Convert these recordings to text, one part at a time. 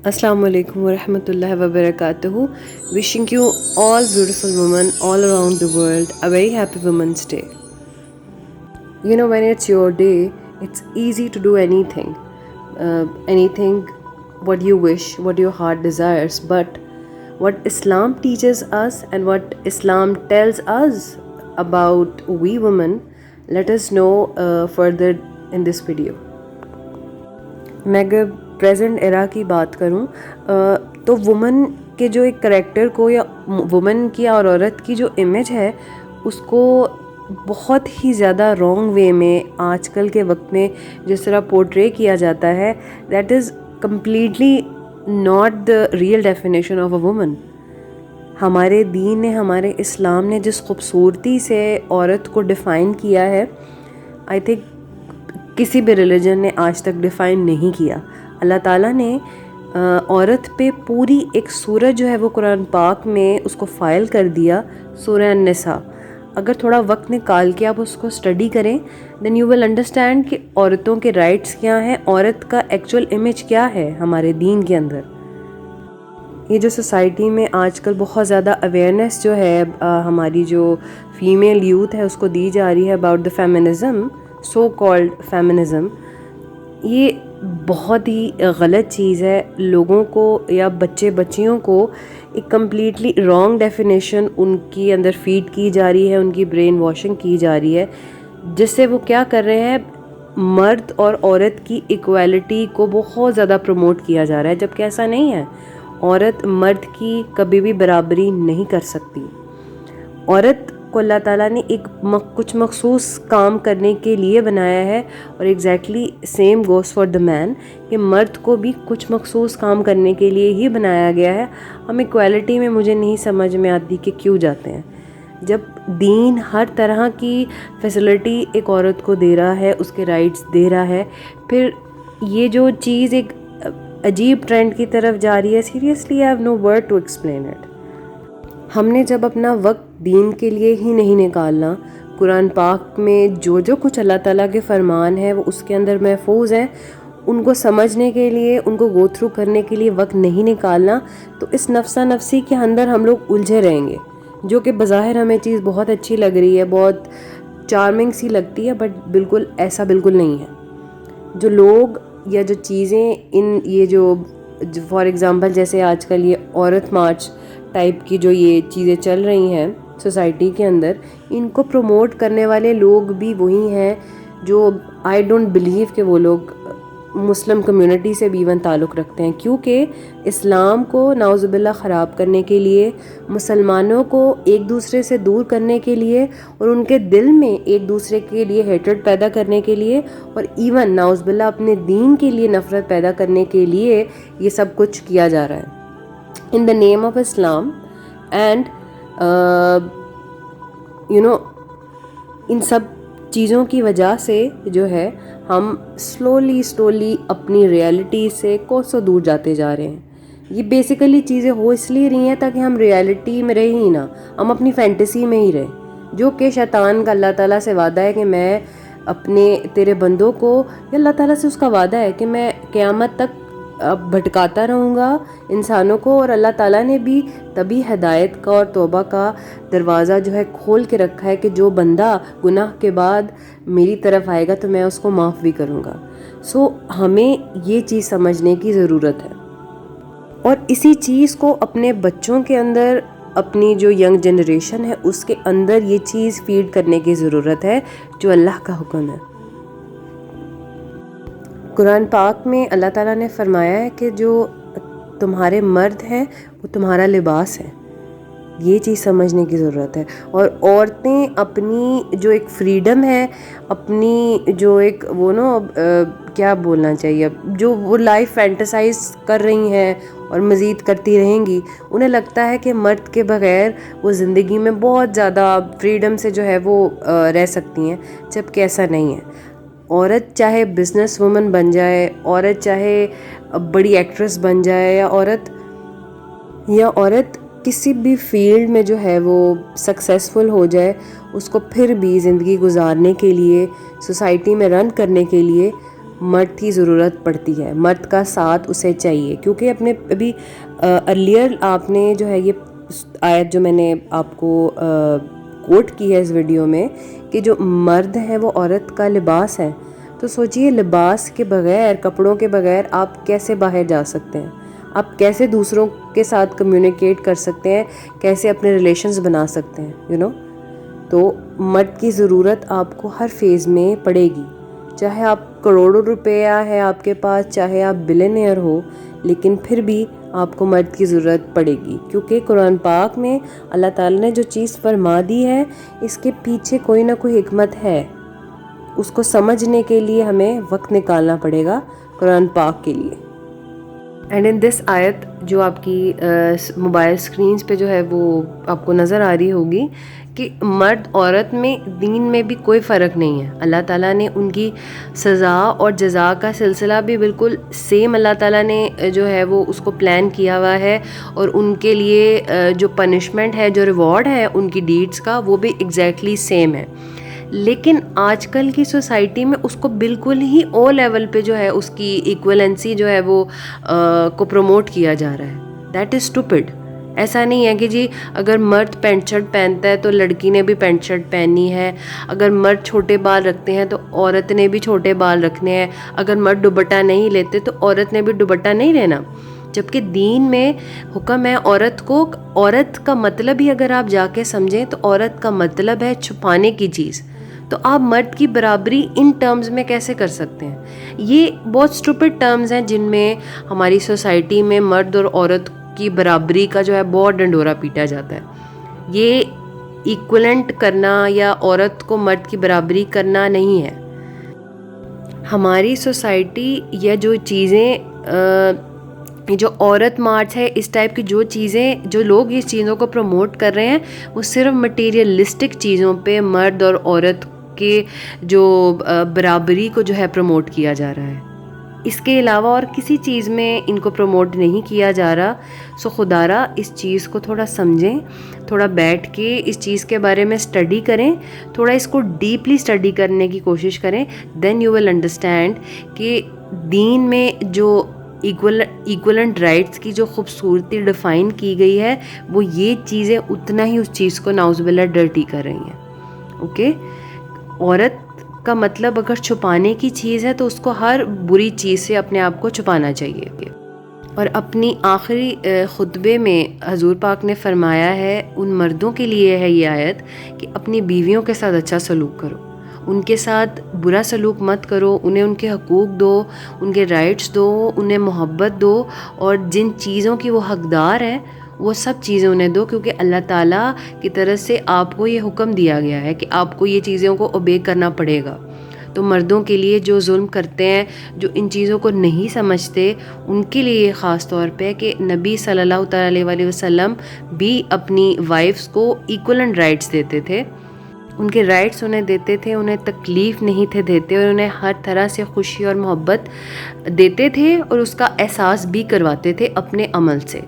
Assalamu alaikum wa rahmatullahi wa barakatuhu. Wishing you all beautiful women all around the world a very happy Women's Day. You know, when it's your day, it's easy to do anything. Anything what you wish, what your heart desires. But what Islam teaches us and what Islam tells us about we women, let us know further in this video. میں اگر present ایرا کی بات کروں تو women کے جو ایک character کو یا وومن کی اور عورت کی جو امیج ہے اس کو بہت ہی زیادہ رانگ وے میں آج کل کے وقت میں جس طرح پورٹرے کیا جاتا ہے، that is completely not the real definition of a woman. ہمارے دین نے، ہمارے اسلام نے جس خوبصورتی سے عورت کو ڈیفائن کیا ہے، آئی تھنک کسی بھی ریلیجن نے آج تک ڈیفائن نہیں کیا. اللہ تعالیٰ نے عورت پہ پوری ایک سورہ جو ہے وہ قرآن پاک میں اس کو فائل کر دیا، سورہ النساء. اگر تھوڑا وقت نکال کے آپ اس کو اسٹڈی کریں دین یو ول انڈرسٹینڈ کہ عورتوں کے رائٹس کیا ہیں، عورت کا ایکچوئل امیج کیا ہے ہمارے دین کے اندر. یہ جو سوسائٹی میں آج کل بہت زیادہ اویئرنیس جو ہے ہماری جو فیمیل یوتھ ہے اس کو دی جا رہی ہے about the feminism, so called feminism, یہ بہت ہی غلط چیز ہے. لوگوں کو یا بچیوں کو ایک کمپلیٹلی رانگ ڈیفینیشن ان کی اندر فیڈ کی جا رہی ہے، ان کی برین واشنگ کی جا رہی ہے، جس سے وہ کیا کر رہے ہیں، مرد اور عورت کی ایکویلٹی کو بہت زیادہ پروموٹ کیا جا رہا ہے، جبکہ ایسا نہیں ہے. عورت مرد کی کبھی بھی برابری نہیں کر سکتی. عورت کو اللہ تعالیٰ نے کچھ مخصوص کام کرنے کے لیے بنایا ہے، اور exactly same goes for the man کہ مرد کو بھی کچھ مخصوص کام کرنے کے لیے ہی بنایا گیا ہے. ہم ایکویلٹی میں مجھے نہیں سمجھ میں آتی کہ کیوں جاتے ہیں، جب دین ہر طرح کی فیسلٹی ایک عورت کو دے رہا ہے، اس کے رائٹس دے رہا ہے، پھر یہ جو چیز ایک عجیب ٹرینڈ کی طرف جا رہی ہے، seriously I have no word to explain it. ہم نے جب اپنا وقت دین کے لیے ہی نہیں نکالنا، قرآن پاک میں جو کچھ اللہ تعالیٰ کے فرمان ہیں وہ اس کے اندر محفوظ ہیں، ان کو سمجھنے کے لیے، ان کو گو تھرو کرنے کے لیے وقت نہیں نکالنا، تو اس نفسا نفسی کے اندر ہم لوگ الجھے رہیں گے. جو کہ بظاہر ہمیں چیز بہت اچھی لگ رہی ہے، بہت چارمنگ سی لگتی ہے، بٹ بالکل ایسا بالکل نہیں ہے. جو لوگ یا جو چیزیں یہ جو فار ایگزامپل جیسے آج کل یہ عورت مارچ ٹائپ کی جو یہ چیزیں چل رہی ہیں سوسائٹی کے اندر، ان کو پروموٹ کرنے والے لوگ بھی وہی ہیں جو آئی ڈونٹ بلیو کہ وہ لوگ مسلم کمیونٹی سے بھی ایون تعلق رکھتے ہیں، کیونکہ اسلام کو نعوذ باللہ خراب کرنے کے لیے، مسلمانوں کو ایک دوسرے سے دور کرنے کے لیے، اور ان کے دل میں ایک دوسرے کے لیے ہیٹرڈ پیدا کرنے کے لیے، اور ایون نعوذ باللہ اپنے دین کے لیے نفرت پیدا کرنے کے لیے یہ سب کچھ کیا جا رہا ہے in the name of Islam. and ان سب چیزوں کی وجہ سے جو ہے ہم سلولی اپنی ریالٹی سے کوسوں دور جاتے جا رہے ہیں. یہ بیسیکلی چیزیں ہو اس لیے رہی ہیں تاکہ ہم ریالٹی میں رہیں ہی نہ، ہم اپنی فینٹیسی میں ہی رہیں، جو کہ شیطان کا اللہ تعالیٰ سے وعدہ ہے کہ میں اپنے تیرے بندوں کو، یا اللہ تعالیٰ سے اس کا وعدہ ہے کہ میں قیامت تک بھٹکاتا رہوں گا انسانوں کو. اور اللہ تعالیٰ نے بھی تبھی ہدایت کا اور توبہ کا دروازہ جو ہے کھول کے رکھا ہے کہ جو بندہ گناہ کے بعد میری طرف آئے گا تو میں اس کو معاف بھی کروں گا. سو ہمیں یہ چیز سمجھنے کی ضرورت ہے، اور اسی چیز کو اپنے بچوں کے اندر، اپنی جو ینگ جنریشن ہے اس کے اندر یہ چیز فیڈ کرنے کی ضرورت ہے جو اللہ کا حکم ہے. قرآن پاک میں اللہ تعالیٰ نے فرمایا ہے کہ جو تمہارے مرد ہیں وہ تمہارا لباس ہے. یہ چیز سمجھنے کی ضرورت ہے. اور عورتیں اپنی جو ایک فریڈم ہے، اپنی جو ایک وہ کیا بولنا چاہیے، جو وہ لائف فینٹیسائز کر رہی ہیں اور مزید کرتی رہیں گی، انہیں لگتا ہے کہ مرد کے بغیر وہ زندگی میں بہت زیادہ فریڈم سے جو ہے وہ رہ سکتی ہیں، جبکہ ایسا نہیں ہے. عورت چاہے بزنس وومن بن جائے، عورت چاہے بڑی ایکٹریس بن جائے، یا عورت کسی بھی فیلڈ میں جو ہے وہ سکسیسفل ہو جائے، اس کو پھر بھی زندگی گزارنے کے لیے، سوسائٹی میں رن کرنے کے لیے مرد کی ضرورت پڑتی ہے, مرد کا ساتھ اسے چاہیے. کیونکہ اپنے ابھی ارلیئر آپ نے جو ہے یہ آیت جو میں نے آپ کو کوٹ کی ہے اس ویڈیو میں کہ جو مرد ہے وہ عورت کا لباس ہے, تو سوچئے لباس کے بغیر, کپڑوں کے بغیر آپ کیسے باہر جا سکتے ہیں, آپ کیسے دوسروں کے ساتھ کمیونیکیٹ کر سکتے ہیں, کیسے اپنے ریلیشنز بنا سکتے ہیں, تو مرد کی ضرورت آپ کو ہر فیز میں پڑے گی, چاہے آپ کروڑوں روپیہ ہے آپ کے پاس, چاہے آپ بلینئر ہو, لیکن پھر بھی آپ کو مرد کی ضرورت پڑے گی. کیونکہ قرآن پاک میں اللہ تعالیٰ نے جو چیز فرما دی ہے اس کے پیچھے کوئی نہ کوئی حکمت ہے, اس کو سمجھنے کے لیے ہمیں وقت نکالنا پڑے گا قرآن پاک کے لیے. اینڈ ان دس آیت جو آپ کی موبائل اسکرینس پہ جو ہے وہ آپ کو نظر آ رہی ہوگی کہ مرد عورت میں دین میں بھی کوئی فرق نہیں ہے. اللہ تعالیٰ نے ان کی سزا اور جزا کا سلسلہ بھی بالکل سیم اللہ تعالیٰ نے جو ہے وہ اس کو پلان کیا ہوا ہے, اور ان کے لیے جو پنشمنٹ ہے, جو ریوارڈ ہے ان کی ڈیڈس کا, وہ بھی ایگزیکٹلی سیم ہے. لیکن آج کل کی سوسائٹی میں اس کو بالکل ہی او لیول پہ جو ہے اس کی ایکولنسی جو ہے وہ کو پروموٹ کیا جا رہا ہے. That is stupid. ایسا نہیں ہے کہ جی اگر مرد پینٹ شرٹ پہنتا ہے تو لڑکی نے بھی پینٹ شرٹ پہننی ہے, اگر مرد چھوٹے بال رکھتے ہیں تو عورت نے بھی چھوٹے بال رکھنے ہیں, اگر مرد دوپٹہ نہیں لیتے تو عورت نے بھی دوپٹہ نہیں لینا. جبکہ دین میں حکم ہے عورت کو, عورت کا مطلب ہی اگر آپ جا کے سمجھیں تو عورت کا مطلب ہے چھپانے کی چیز. تو آپ مرد کی برابری ان ٹرمز میں کیسے کر سکتے ہیں؟ یہ بہت اسٹوپڈ ٹرمز ہیں جن میں ہماری سوسائٹی میں مرد اور عورت کی برابری کا جو ہے بہت ڈنڈورا پیٹا جاتا ہے. یہ ایکولنٹ کرنا یا عورت کو مرد کی برابری کرنا نہیں ہے. ہماری سوسائٹی یا جو چیزیں جو عورت مارچ ہے, اس ٹائپ کی جو چیزیں, جو لوگ اس چیزوں کو پروموٹ کر رہے ہیں, وہ صرف مٹیریلسٹک چیزوں پہ مرد اور عورت کے جو برابری کو جو ہے پروموٹ کیا جا رہا ہے. اس کے علاوہ اور کسی چیز میں ان کو پروموٹ نہیں کیا جا رہا. سو خدارہ اس چیز کو تھوڑا سمجھیں, تھوڑا بیٹھ کے اس چیز کے بارے میں اسٹڈی کریں, تھوڑا اس کو ڈیپلی اسٹڈی کرنے کی کوشش کریں. دین یو ول انڈرسٹینڈ کہ دین میں جو ایکولنٹ رائٹس کی جو خوبصورتی ڈیفائن کی گئی ہے, وہ یہ چیزیں اتنا ہی اس چیز کو نعوذ باللہ ڈرٹی کر رہی ہیں. اوکے, عورت کا مطلب اگر چھپانے کی چیز ہے تو اس کو ہر بری چیز سے اپنے آپ کو چھپانا چاہیے. اور اپنی آخری خطبے میں حضور پاک نے فرمایا ہے, ان مردوں کے لیے ہے یہ آیت, کہ اپنی بیویوں کے ساتھ اچھا سلوک کرو, ان کے ساتھ برا سلوک مت کرو, انہیں ان کے حقوق دو, ان کے رائٹس دو, انہیں محبت دو, اور جن چیزوں کی وہ حقدار ہیں وہ سب چیزیں انہیں دو, کیونکہ اللہ تعالیٰ کی طرف سے آپ کو یہ حکم دیا گیا ہے کہ آپ کو یہ چیزوں کو اوبے کرنا پڑے گا. تو مردوں کے لیے جو ظلم کرتے ہیں, جو ان چیزوں کو نہیں سمجھتے, ان کے لیے یہ خاص طور پہ کہ نبی صلی اللہ تعالیٰ علیہ وسلم بھی اپنی وائفز کو ایکولنٹ رائٹس دیتے تھے. ان کے رائٹس انہیں دیتے تھے, انہیں تکلیف نہیں تھے دیتے, اور انہیں ہر طرح سے خوشی اور محبت دیتے تھے, اور اس کا احساس بھی کرواتے تھے اپنے عمل سے.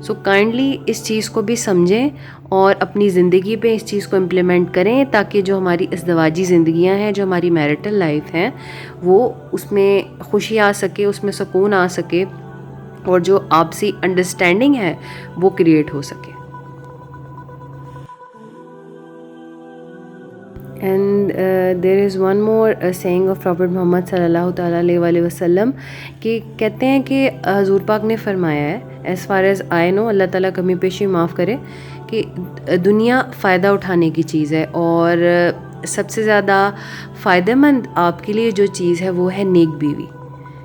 سو کائنڈلی اس چیز کو بھی سمجھیں اور اپنی زندگی پہ اس چیز کو امپلیمنٹ کریں, تاکہ جو ہماری ازدواجی زندگیاں ہیں, جو ہماری میرٹل لائف ہیں, وہ اس میں خوشی آ سکے, اس میں سکون آ سکے, اور جو آپسی انڈرسٹینڈنگ ہے وہ کریٹ ہو سکے. And there is one more saying of prophet Muhammad صلی اللہ تعالیٰ علیہ وسلم, کہ کہتے ہیں کہ حضور پاک نے فرمایا ہے, ایز فار ایز آئی نو, اللہ تعالیٰ کمی پیشی معاف کرے, کہ دنیا فائدہ اٹھانے کی چیز ہے, اور سب سے زیادہ فائدہ مند آپ کے لیے جو چیز ہے وہ ہے نیک بیوی,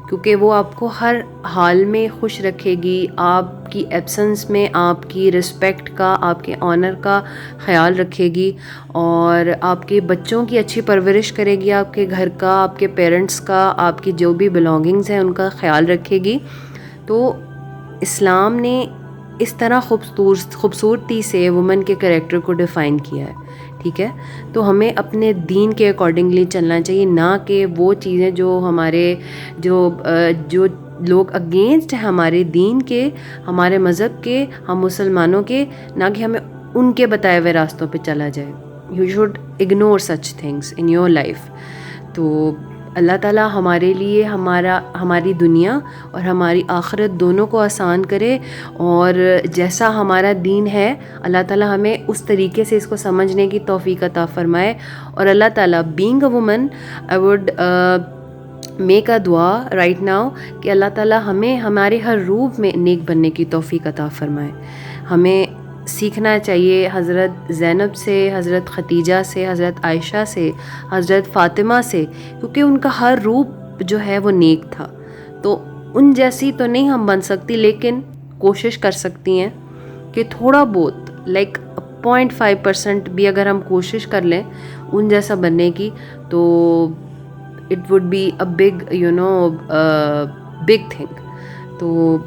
کیونکہ وہ آپ کو ہر حال میں خوش رکھے گی, آپ کی ایبسنس میں آپ کی رسپیکٹ کا, آپ کے آنر کا خیال رکھے گی, اور آپ کے بچوں کی اچھی پرورش کرے گی, آپ کے گھر کا, آپ کے پیرنٹس کا, آپ کی جو بھی بلانگنگز ہیں ان کا خیال رکھے گی. تو اسلام نے اس طرح خوبصورتی سے وومن کے کریکٹر کو ڈیفائن کیا ہے. ٹھیک ہے, تو ہمیں اپنے دین کے اکارڈنگلی چلنا چاہیے, نہ کہ وہ چیزیں جو ہمارے جو لوگ اگینسٹ ہیں ہمارے دین کے, ہمارے مذہب کے, ہم مسلمانوں کے, نہ کہ ہمیں ان کے بتائے ہوئے راستوں پہ چلا جائے. You should ignore such things in your life. تو اللہ تعالیٰ ہمارے لیے ہماری دنیا اور ہماری آخرت دونوں کو آسان کرے، اور جیسا ہمارا دین ہے اللہ تعالیٰ ہمیں اس طریقے سے اس کو سمجھنے کی توفیق عطا فرمائے. اور اللہ تعالیٰ being a woman I would make a دعا رائٹ ناؤ کہ اللہ تعالیٰ ہمیں ہمارے ہر روپ میں نیک بننے کی توفیق عطا فرمائے. ہمیں سیکھنا چاہیے حضرت زینب سے، حضرت خدیجہ سے، حضرت عائشہ سے، حضرت فاطمہ سے، کیونکہ ان کا ہر روپ جو ہے وہ نیک تھا. تو ان جیسی تو نہیں ہم بن سکتی، لیکن کوشش کر سکتی ہیں کہ تھوڑا بہت 0.5% بھی اگر ہم کوشش کر لیں ان جیسا بننے کی، تو it would be a big thing. تو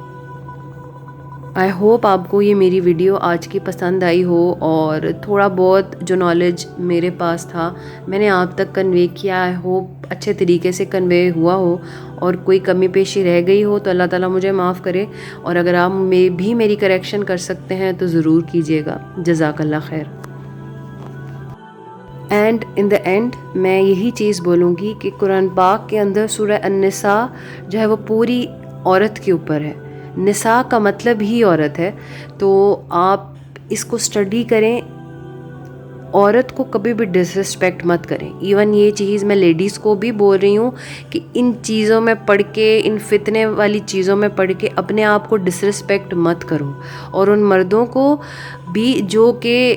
آئی ہوپ آپ کو یہ میری ویڈیو آج کی پسند آئی ہو، اور تھوڑا بہت جو نالج میرے پاس تھا میں نے آپ تک کنوے کیا. آئی ہوپ اچھے طریقے سے کنوے ہوا ہو، اور کوئی کمی پیشی رہ گئی ہو تو اللہ تعالیٰ مجھے معاف کرے، اور اگر آپ بھی میری کریکشن کر سکتے ہیں تو ضرور کیجیے گا. جزاک اللہ خیر. اینڈ ان دا اینڈ میں یہی چیز بولوں گی کہ قرآن پاک کے اندر سورہ النساء جو ہے وہ پوری عورت کے اوپر ہے. نساء کا مطلب ہی عورت ہے، تو آپ اس کو اسٹڈی کریں. عورت کو کبھی بھی ڈس رسپیکٹ مت کریں. ایون یہ چیز میں لیڈیز کو بھی بول رہی ہوں کہ ان چیزوں میں پڑھ کے، ان فتنے والی چیزوں میں پڑھ کے اپنے آپ کو ڈس رسپیکٹ مت کرو. اور ان مردوں کو بھی جو کہ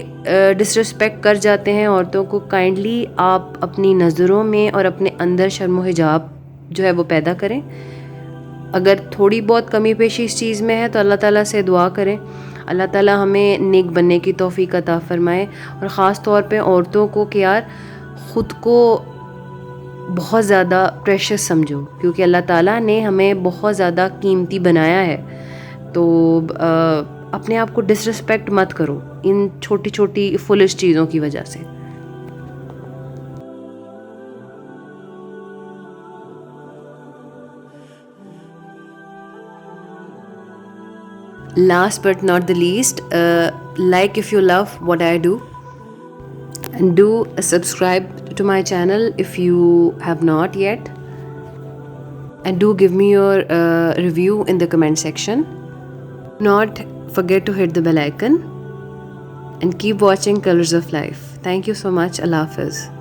ڈس رسپیکٹ کر جاتے ہیں عورتوں کو، کائنڈلی آپ اپنی نظروں میں اور اپنے اندر شرم و حجاب جو ہے وہ پیدا کریں. اگر تھوڑی بہت کمی پیشی اس چیز میں ہے تو اللہ تعالیٰ سے دعا کریں، اللہ تعالیٰ ہمیں نیک بننے کی توفیق عطا فرمائے. اور خاص طور پہ عورتوں کو کہ یار خود کو بہت زیادہ پریشس سمجھو، کیونکہ اللہ تعالیٰ نے ہمیں بہت زیادہ قیمتی بنایا ہے. تو اپنے آپ کو ڈس رسپیکٹ مت کرو ان چھوٹی چھوٹی فولش چیزوں کی وجہ سے. Last but not the least, like if you love what I do, and do subscribe to my channel if you have not yet, and do give me your review in the comment section. Not forget to hit the bell icon and keep watching Colors of Life. Thank you so much. Allah Hafiz.